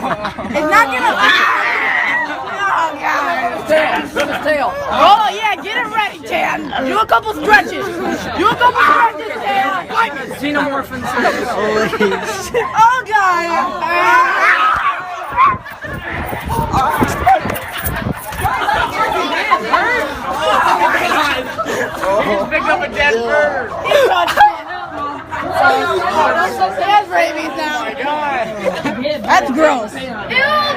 It's not gonna. Oh god. Tail. Oh yeah, get it ready, Tan. Do a couple stretches. Do a couple stretches, Tan. Xenomorphins. Oh god. He's picked up a dead bird. He touched it. He has rabies now. Oh my god. That's gross. Ew!